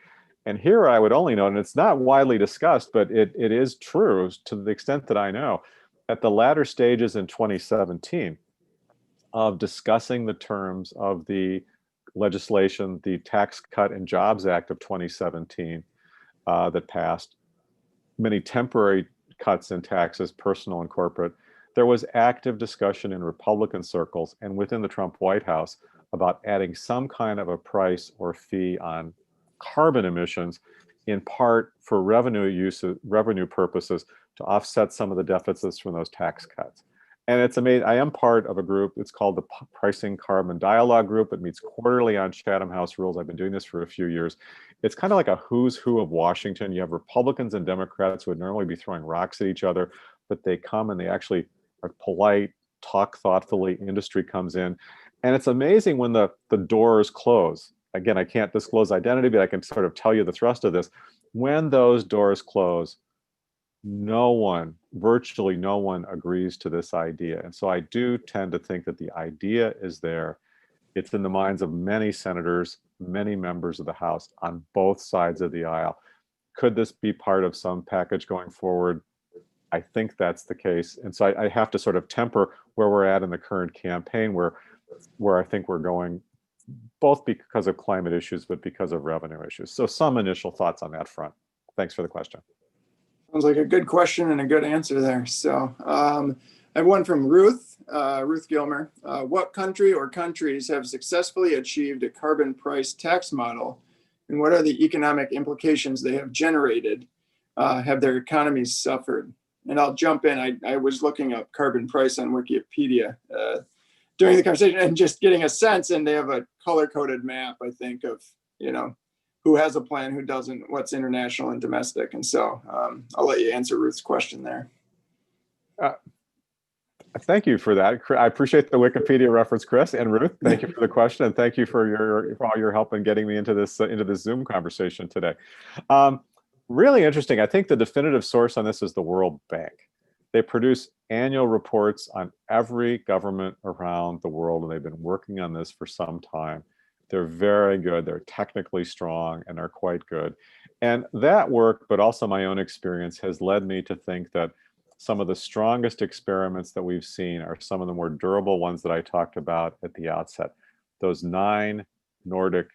S2: And here I would only note, and it's not widely discussed, but it is true to the extent that I know, at the latter stages in 2017 of discussing the terms of the legislation, the Tax Cut and Jobs Act of 2017 that passed, many temporary cuts in taxes, personal and corporate. There was active discussion in Republican circles and within the Trump White House about adding some kind of a price or fee on carbon emissions, in part for revenue purposes, to offset some of the deficits from those tax cuts. And it's amazing. I am part of a group. It's called the Pricing Carbon Dialogue Group. It meets quarterly on Chatham House rules. I've been doing this for a few years. It's kind of like a who's who of Washington. You have Republicans and Democrats who would normally be throwing rocks at each other, but they come and they actually are polite, talk thoughtfully, industry comes in. And it's amazing when the doors close. Again, I can't disclose identity, but I can sort of tell you the thrust of this. When those doors close, virtually no one agrees to this idea. And so I do tend to think that the idea is there. It's in the minds of many senators, many members of the House on both sides of the aisle. Could this be part of some package going forward? I think that's the case. And so I have to sort of temper where we're at in the current campaign, where I think we're going, both because of climate issues, but because of revenue issues. So some initial thoughts on that front. Thanks for the question.
S1: Sounds like a good question and a good answer there. So I have one from Ruth Gilmer. What country or countries have successfully achieved a carbon price tax model, and what are the economic implications they have generated? Have their economies suffered? And I'll jump in. I was looking up carbon price on Wikipedia during the conversation and just getting a sense, and they have a color-coded map, I think, of, who has a plan, who doesn't, what's international and domestic. And so I'll let you answer Ruth's question there.
S2: Thank you for that. I appreciate the Wikipedia reference, Chris. And Ruth, thank you for the question, and thank you for all your help in getting me into this Zoom conversation today. Really interesting. I think the definitive source on this is the World Bank. They produce annual reports on every government around the world, and they've been working on this for some time. They're very good. They're technically strong, and they're quite good. And that work, but also my own experience, has led me to think that some of the strongest experiments that we've seen are some of the more durable ones that I talked about at the outset. Those five Nordic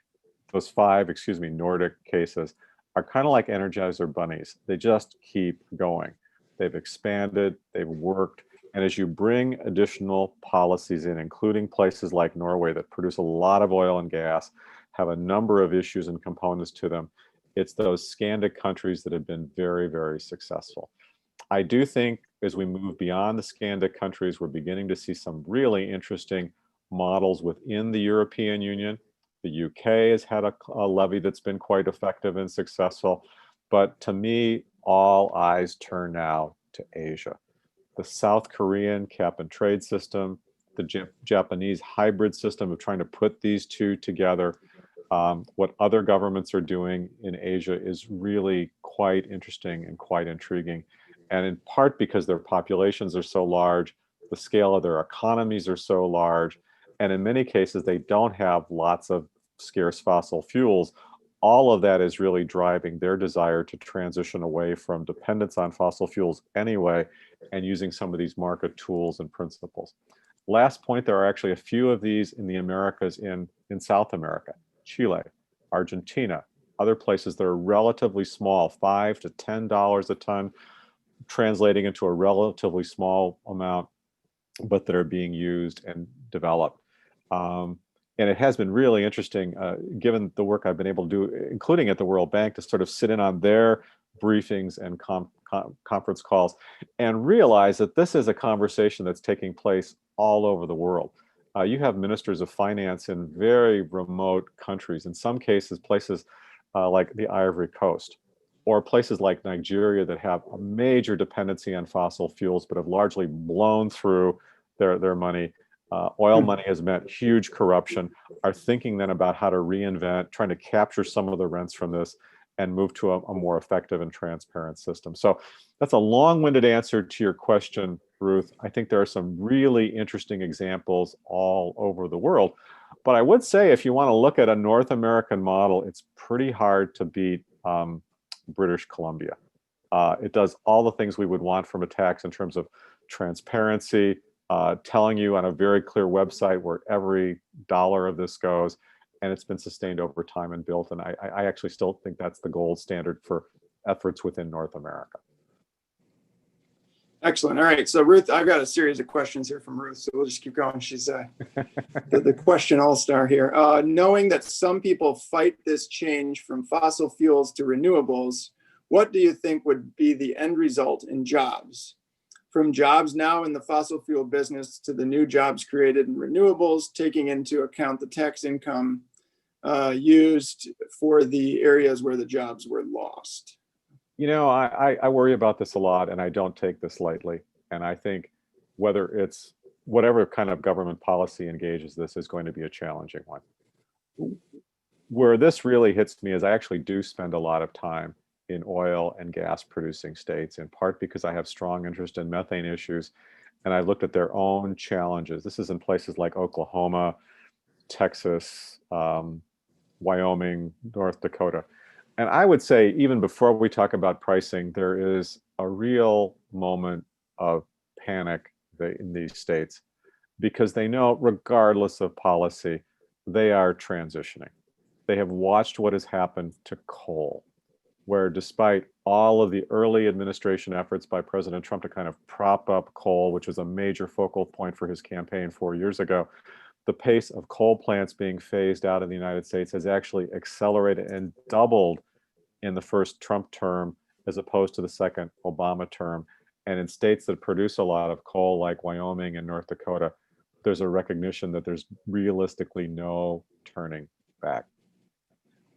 S2: cases are kind of like Energizer bunnies. They just keep going. They've expanded, they've worked, And as you bring additional policies in, including places like Norway that produce a lot of oil and gas, have a number of issues and components to them, it's those Scandic countries that have been very, very successful. I do think as we move beyond the Scandic countries, we're beginning to see some really interesting models within the European Union. The UK has had a levy that's been quite effective and successful. But to me, all eyes turn now to Asia. The South Korean cap and trade system, the Japanese hybrid system of trying to put these two together. What other governments are doing in Asia is really quite interesting and quite intriguing. And in part because their populations are so large, the scale of their economies are so large, and in many cases, they don't have lots of scarce fossil fuels. All of that is really driving their desire to transition away from dependence on fossil fuels anyway, and using some of these market tools and principles. Last point, there are actually a few of these in the Americas, in South America, Chile, Argentina, other places that are relatively small, $5 to $10 a ton, translating into a relatively small amount, but that are being used and developed. And it has been really interesting, given the work I've been able to do, including at the World Bank, to sort of sit in on their briefings and conference calls and realize that this is a conversation that's taking place all over the world. You have ministers of finance in very remote countries, in some cases, places like the Ivory Coast, or places like Nigeria that have a major dependency on fossil fuels, but have largely blown through their money. Oil money has meant huge corruption, are thinking then about how to reinvent, trying to capture some of the rents from this and move to a more effective and transparent system. So that's a long-winded answer to your question, Ruth. I think there are some really interesting examples all over the world. But I would say if you want to look at a North American model, it's pretty hard to beat British Columbia. It does all the things we would want from a tax in terms of transparency, telling you on a very clear website where every dollar of this goes, and it's been sustained over time and built. And I actually still think that's the gold standard for efforts within North America.
S1: Excellent. All right. So Ruth, I've got a series of questions here from Ruth, so we'll just keep going. She's the question all-star here. Knowing that some people fight this change from fossil fuels to renewables, what do you think would be the end result in jobs? From jobs now in the fossil fuel business to the new jobs created in renewables, taking into account the tax income used for the areas where the jobs were lost.
S2: You know, I worry about this a lot, and I don't take this lightly. And I think whatever kind of government policy engages this is going to be a challenging one. Where this really hits me is I actually do spend a lot of time in oil and gas producing states, in part because I have strong interest in methane issues, and I looked at their own challenges. This is in places like Oklahoma, Texas, Wyoming, North Dakota. And I would say, even before we talk about pricing, there is a real moment of panic in these states, because they know, regardless of policy, they are transitioning. They have watched what has happened to coal, where despite all of the early administration efforts by President Trump to kind of prop up coal, which was a major focal point for his campaign 4 years ago, the pace of coal plants being phased out in the United States has actually accelerated and doubled in the first Trump term as opposed to the second Obama term. And in states that produce a lot of coal, like Wyoming and North Dakota, there's a recognition that there's realistically no turning back.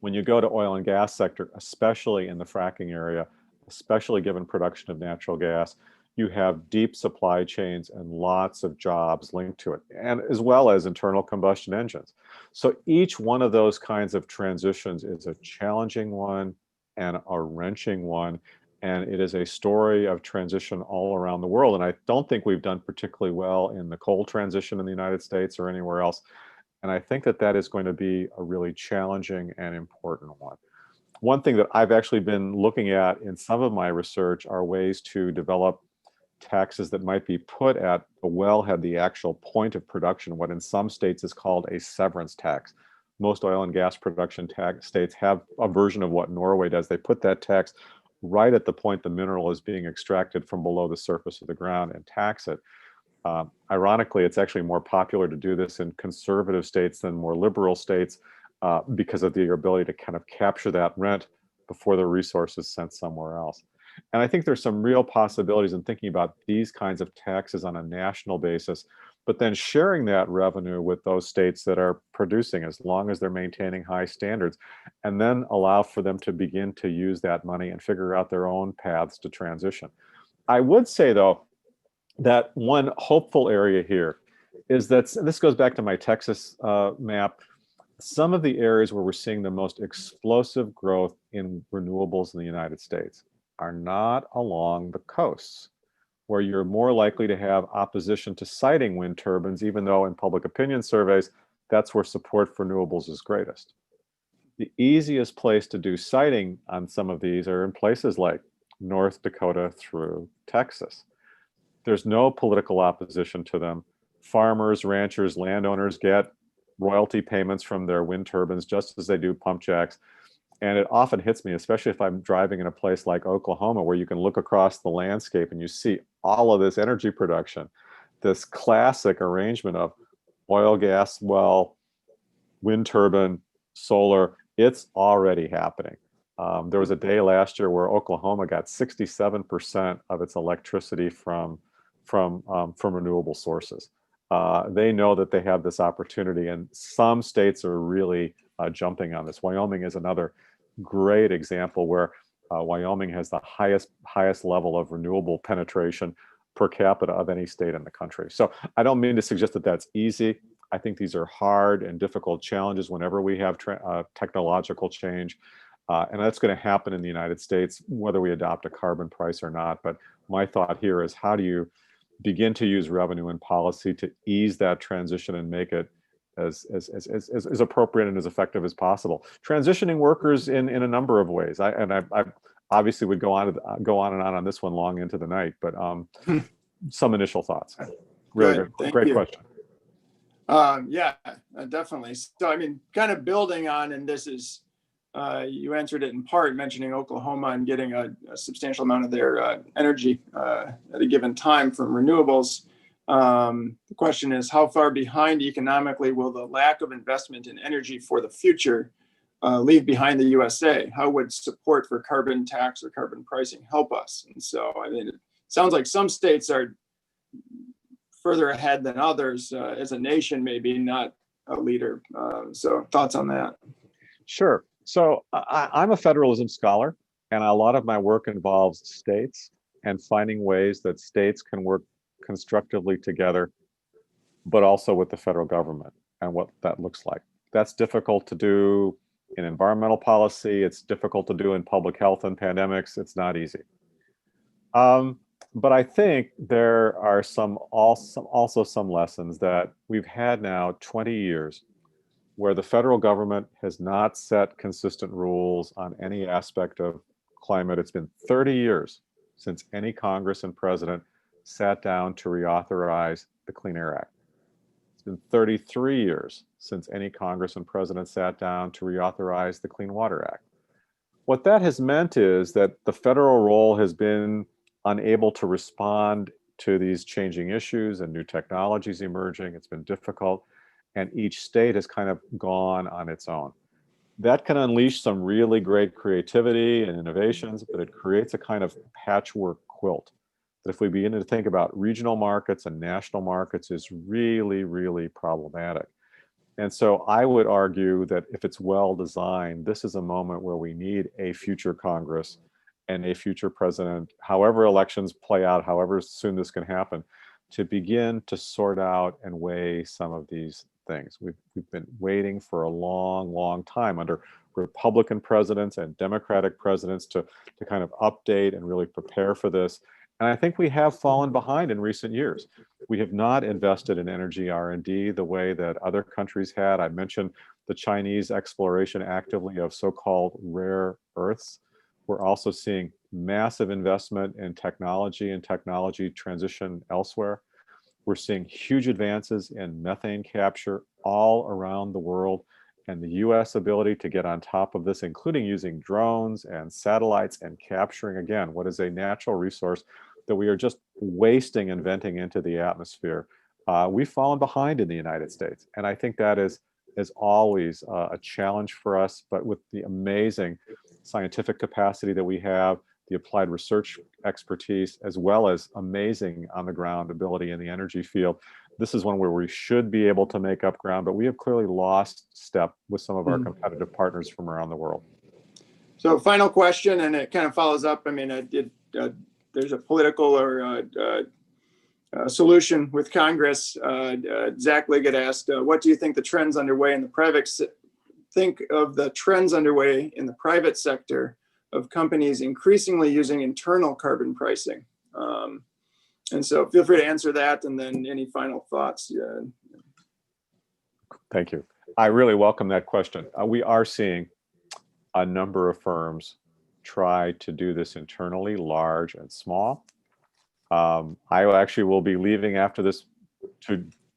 S2: When you go to oil and gas sector, especially in the fracking area, especially given production of natural gas, you have deep supply chains and lots of jobs linked to it, and as well as internal combustion engines. So each one of those kinds of transitions is a challenging one and a wrenching one. And it is a story of transition all around the world. And I don't think we've done particularly well in the coal transition in the United States or anywhere else. And I think that that is going to be a really challenging and important one. One thing that I've actually been looking at in some of my research are ways to develop taxes that might be put at the wellhead, the actual point of production, what in some states is called a severance tax. Most oil and gas production tax states have a version of what Norway does. They put that tax right at the point the mineral is being extracted from below the surface of the ground and tax it. Ironically, it's actually more popular to do this in conservative states than more liberal states because of the ability to kind of capture that rent before the resource is sent somewhere else. And I think there's some real possibilities in thinking about these kinds of taxes on a national basis, but then sharing that revenue with those states that are producing, as long as they're maintaining high standards, and then allow for them to begin to use that money and figure out their own paths to transition. I would say, though, that one hopeful area here is that, this goes back to my Texas map, some of the areas where we're seeing the most explosive growth in renewables in the United States are not along the coasts, where you're more likely to have opposition to siting wind turbines, even though in public opinion surveys, that's where support for renewables is greatest. The easiest place to do siting on some of these are in places like North Dakota through Texas. There's no political opposition to them. Farmers, ranchers, landowners get royalty payments from their wind turbines just as they do pump jacks. And it often hits me, especially if I'm driving in a place like Oklahoma, where you can look across the landscape and you see all of this energy production, this classic arrangement of oil, gas well, wind turbine, solar. It's already happening. There was a day last year where Oklahoma got 67% of its electricity from renewable sources. They know that they have this opportunity, and some states are really jumping on this. Wyoming is another great example where Wyoming has the highest level of renewable penetration per capita of any state in the country. So I don't mean to suggest that that's easy. I think these are hard and difficult challenges whenever we have technological change. And that's going to happen in the United States, whether we adopt a carbon price or not. But my thought here is, how do you begin to use revenue and policy to ease that transition and make it as appropriate and as effective as possible? Transitioning workers in a number of ways. I obviously would go on and on this one long into the night, but some initial thoughts. Really great question.
S1: Yeah, definitely. So, I mean, kind of building on, and this is, you answered it in part, mentioning Oklahoma and getting a substantial amount of their energy at a given time from renewables. The question is, how far behind economically will the lack of investment in energy for the future leave behind the USA? How would support for carbon tax or carbon pricing help us? And so, I mean, it sounds like some states are further ahead than others as a nation, maybe not a leader. So thoughts on that?
S2: Sure. So I'm a federalism scholar, and a lot of my work involves states and finding ways that states can work constructively together, but also with the federal government and what that looks like. That's difficult to do in environmental policy. It's difficult to do in public health and pandemics. It's not easy. But I think there are also some lessons that we've had now 20 years where the federal government has not set consistent rules on any aspect of climate. It's been 30 years since any Congress and president sat down to reauthorize the Clean Air Act. It's been 33 years since any Congress and president sat down to reauthorize the Clean Water Act. What that has meant is that the federal role has been unable to respond to these changing issues and new technologies emerging. It's been difficult, and each state has kind of gone on its own. That can unleash some really great creativity and innovations, but it creates a kind of patchwork quilt that, if we begin to think about regional markets and national markets, is really, really problematic. And so I would argue that if it's well designed, this is a moment where we need a future Congress and a future president, however elections play out, however soon this can happen, to begin to sort out and weigh some of these things. We've been waiting for a long, long time under Republican presidents and Democratic presidents to kind of update and really prepare for this. And I think we have fallen behind in recent years. We have not invested in energy R&D the way that other countries had. I mentioned the Chinese exploration actively of so-called rare earths. We're also seeing massive investment in technology and technology transition elsewhere. We're seeing huge advances in methane capture all around the world, and the US ability to get on top of this, including using drones and satellites and capturing, again, what is a natural resource that we are just wasting and venting into the atmosphere, we've fallen behind in the United States. And I think that is always a challenge for us, but with the amazing scientific capacity that we have, the applied research expertise, as well as amazing on the ground ability in the energy field, this is one where we should be able to make up ground, but we have clearly lost step with some of our competitive partners from around the world. So
S1: final question, and it kind of follows up. I mean, there's a political or solution with Congress. Zach Liggett asked, what do you think the trends underway in the private sector of companies increasingly using internal carbon pricing? And so feel free to answer that, and then any final thoughts. Thank you. I really welcome that question. We are seeing a number of firms try to do this internally, large and small. I actually will be leaving after this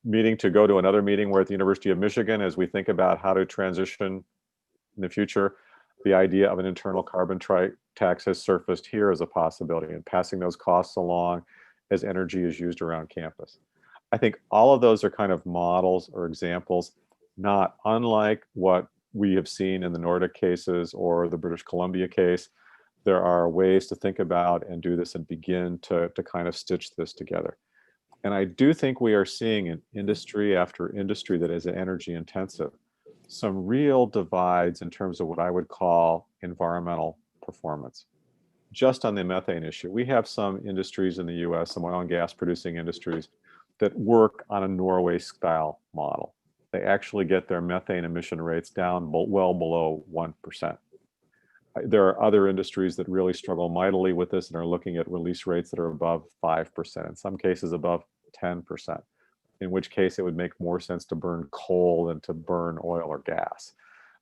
S1: meeting to go to another meeting. We're at the University of Michigan as we think about how to transition in the future. The idea of an internal carbon tax has surfaced here as a possibility, and passing those costs along as energy is used around campus. I think all of those are kind of models or examples, not unlike what we have seen in the Nordic cases or the British Columbia case. There are ways to think about and do this and begin to kind of stitch this together. And I do think we are seeing in industry after industry that is energy intensive, some real divides in terms of what I would call environmental performance. Just on the methane issue, we have some industries in the US, some oil and gas producing industries, that work on a Norway style model. They actually get their methane emission rates down well below 1%. There are other industries that really struggle mightily with this and are looking at release rates that are above 5%, in some cases above 10%, in which case it would make more sense to burn coal than to burn oil or gas.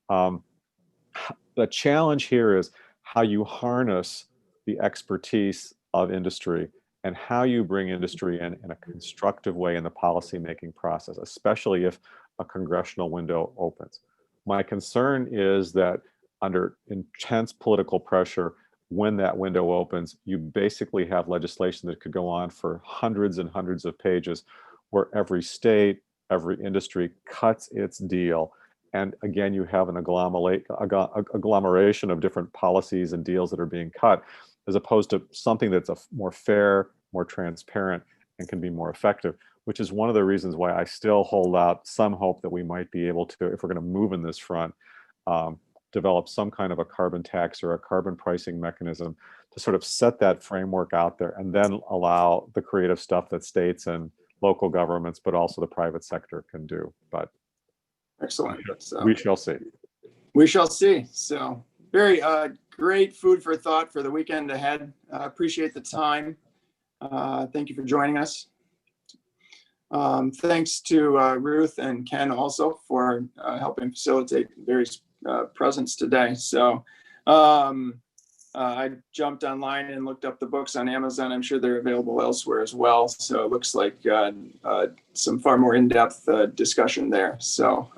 S1: The challenge here is how you harness the expertise of industry and how you bring industry in a constructive way in the policymaking process, especially if a congressional window opens. My concern is that under intense political pressure, when that window opens, you basically have legislation that could go on for hundreds and hundreds of pages, where every state, every industry cuts its deal. And again, you have an agglomeration of different policies and deals that are being cut, as opposed to something that's more fair, more transparent, and can be more effective, which is one of the reasons why I still hold out some hope that we might be able to, if we're going to move in this front, develop some kind of a carbon tax or a carbon pricing mechanism to sort of set that framework out there, and then allow the creative stuff that states and local governments, but also the private sector can do. But excellent. We shall see. We shall see. So very great food for thought for the weekend ahead. Appreciate the time. Thank you for joining us. Thanks to Ruth and Ken also for helping facilitate Barry's presence today. So I jumped online and looked up the books on Amazon. I'm sure they're available elsewhere as well. So it looks like some far more in-depth discussion there. So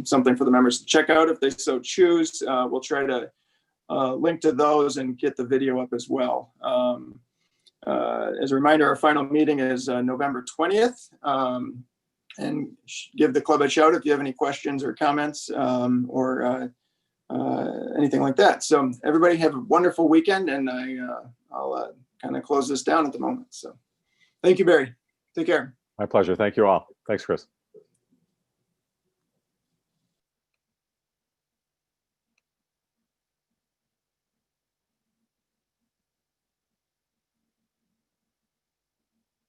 S1: something for the members to check out if they so choose. We'll try to link to those and get the video up as well. As a reminder, our final meeting is November 20th. And give the club a shout if you have any questions or comments or anything like that. So everybody have a wonderful weekend, and I'll kind of close this down at the moment. So thank you, Barry. Take care. My pleasure. Thank you all. Thanks, Chris.